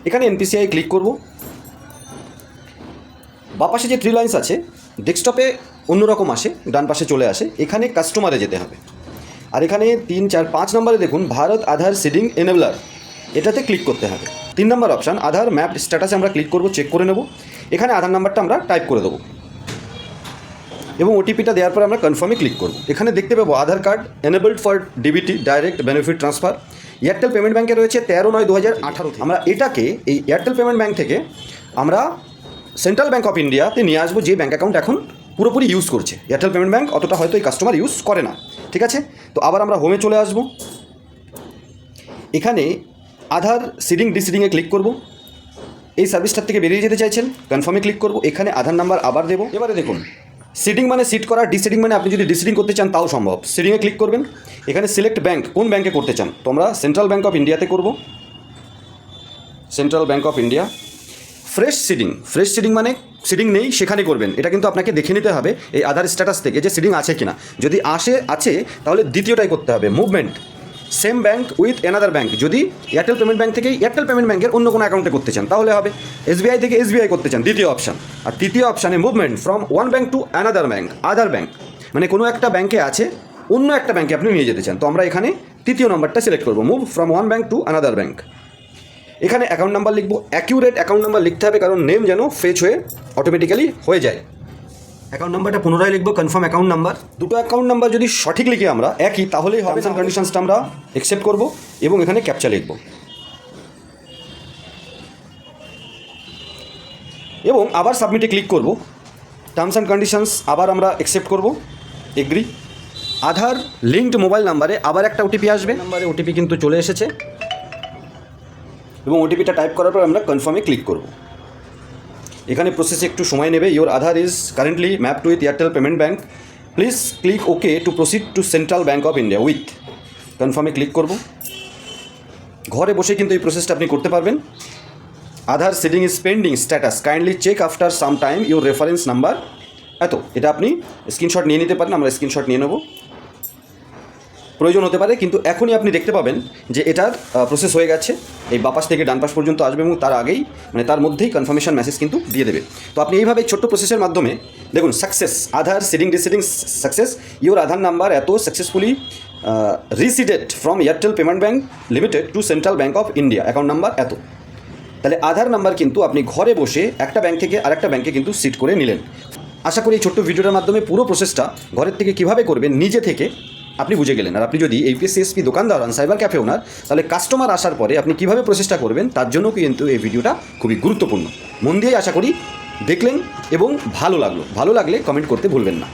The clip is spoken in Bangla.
এখানে এনপিসিআই ক্লিক করব। বাঁ পাশে যে 3 লাইন্স আছে, ডেস্কটপে অন্যরকম আসে, ডান পাশে চলে আসে। এখানে কাস্টমারে যেতে হবে। আর এখানে 3, 4, 5 নম্বরে দেখুন ভারত আধার সিডিং এনেবলার, এটাতে ক্লিক করতে হবে। 3 নম্বর অপশান আধার ম্যাপ স্ট্যাটাসে আমরা ক্লিক করব, চেক করে নেব। এখানে আধার নাম্বারটা আমরা টাইপ করে দেবো এবং ওটিপিটা দেওয়ার পর আমরা কনফার্মে ক্লিক করব। এখানে দেখতে পাবো Aadhaar card enabled for DBT direct benefit transfer. Airtel payment ব্যাঙ্কে রয়েছে 13/9/2018। আমরা এটাকে এই এয়ারটেল পেমেন্ট ব্যাঙ্ক থেকে আমরা সেন্ট্রাল ব্যাঙ্ক অফ ইন্ডিয়াতে নিয়ে আসবো, যে ব্যাঙ্ক অ্যাকাউন্ট এখন পুরোপুরি ইউজ করছে। এয়ারটেল পেমেন্ট ব্যাঙ্ক অতটা হয়তো এই কাস্টমার ইউজ করে না, ঠিক আছে। তো আবার আমরা হোমে চলে আসবো। এখানে আধার সিডিং ডিসিডিংয়ে ক্লিক করব। এই সার্ভিসটার থেকে বেরিয়ে যেতে চাইছেন, কনফার্মে ক্লিক করব। এখানে আধার নাম্বার আবার দেবো। এবারে দেখুন সিডিং মানে সিট করা, ডিসিডিং মানে আপনি যদি ডিসিডিং করতে চান তাও সম্ভব। সিডিংয়ে ক্লিক করবেন। এখানে সিলেক্ট ব্যাঙ্ক, কোন ব্যাঙ্কে করতে চান, তো আমরা সেন্ট্রাল ব্যাঙ্ক অফ ইন্ডিয়াতে করব। Central Bank of India. Fresh seeding মানে সিডিং নেই সেখানে করবেন। এটা কিন্তু আপনাকে দেখে নিতে হবে এই আধার স্ট্যাটাস থেকে যে সিডিং আছে কিনা। যদি আছে তাহলে দ্বিতীয়টাই করতে হবে, movement same bank with another bank. যদি এয়ারটেল পেমেন্ট ব্যাঙ্ক থেকে এয়ারটেল পেমেন্ট ব্যাঙ্কের অন্য কোনো অ্যাকাউন্টে করতে চান তাহলে হবে। এসবিআই থেকে এসবিআই করতে চান, দ্বিতীয় অপশান। আর তৃতীয় অপশানে movement from one bank to another bank, other bank মানে কোনো একটা ব্যাঙ্কে আছে অন্য একটা ব্যাঙ্কে আপনি নিয়ে যেতে চান। তো আমরা এখানে তৃতীয় নম্বরটা সিলেক্ট করবো, move from one bank to another bank. এখানে অ্যাকাউন্ট নাম্বার লিখবো, অ্যাকিউরেট অ্যাকাউন্ট নাম্বার লিখতে হবে কারণ নেম যেন ফেচ হয়ে অটোমেটিক্যালি হয়ে যায়। অ্যাকাউন্ট নাম্বারটা পুনরায় লিখবো, কনফার্ম অ্যাকাউন্ট নাম্বার। দুটো অ্যাকাউন্ট নাম্বার যদি সঠিক লিখে আমরা একই তাহলেই হবে। টার্মস অ্যান্ড কন্ডিশনসটা আমরা অ্যাকসেপ্ট করবো এবং এখানে ক্যাপচা লিখবো এবং আবার সাবমিটে ক্লিক করব। টার্মস অ্যান্ড কন্ডিশনস আবার আমরা অ্যাকসেপ্ট করব, এগ্রি। আধার লিঙ্কড মোবাইল নাম্বারে আবার একটা ওটিপি আসবে। নাম্বারে ওটিপি কিন্তু চলে এসেছে এবং ওটিপিটা টাইপ করার পর আমরা কনফার্মে ক্লিক করব। এখানে প্রসেসে একটু সময় নেবে। Your Aadhaar is currently mapped with Airtel payment bank, please click okay to proceed to Central Bank of India with. কনফার্মে ক্লিক করব। ঘরে বসে কিন্তু এই প্রসেসটা আপনি করতে পারবেন। Aadhaar seeding is pending status, kindly check after some time your reference number. এটা আপনি স্ক্রিনশট নিয়ে নিতে পারেন, আমরা স্ক্রিনশট নিয়ে নেব, প্রয়োজন হতে পারে। কিন্তু এখনই আপনি দেখতে পাবেন যে এটার প্রসেস হয়ে গেছে। এই বাঁ পাশ থেকে ডান পাশ পর্যন্ত আসবে এবং তার আগেই মানে তার মধ্যেই কনফার্মেশন মেসেজ কিন্তু দিয়ে দেবে। তো আপনি এইভাবে ছোট্ট প্রসেসের মাধ্যমে দেখুন success, Aadhaar seeding deseeding success, your Aadhaar number successfully reseeded from Airtel payment bank limited to Central Bank of India, account number তাহলে আধার নাম্বার কিন্তু আপনি ঘরে বসে একটা ব্যাঙ্ক থেকে আরেকটা ব্যাঙ্কে কিন্তু সিট করে নিলেন। আশা করি এই ছোট্ট ভিডিওটার মাধ্যমে পুরো প্রসেসটা ঘরের থেকে কীভাবে করবেন নিজে থেকে আপনি বুঝে গেলেন। আর আপনি যদি APSCSP দোকানদার হন, সাইবার ক্যাফে ওনার, তাহলে কাস্টমার আসার পরে আপনি কীভাবে প্রসেসটা করবেন তার জন্য কিন্তু এই ভিডিওটা খুবই গুরুত্বপূর্ণ। মন দিয়ে আশা করি দেখলেন এবং ভালো লাগলে কমেন্ট করতে ভুলবেন না।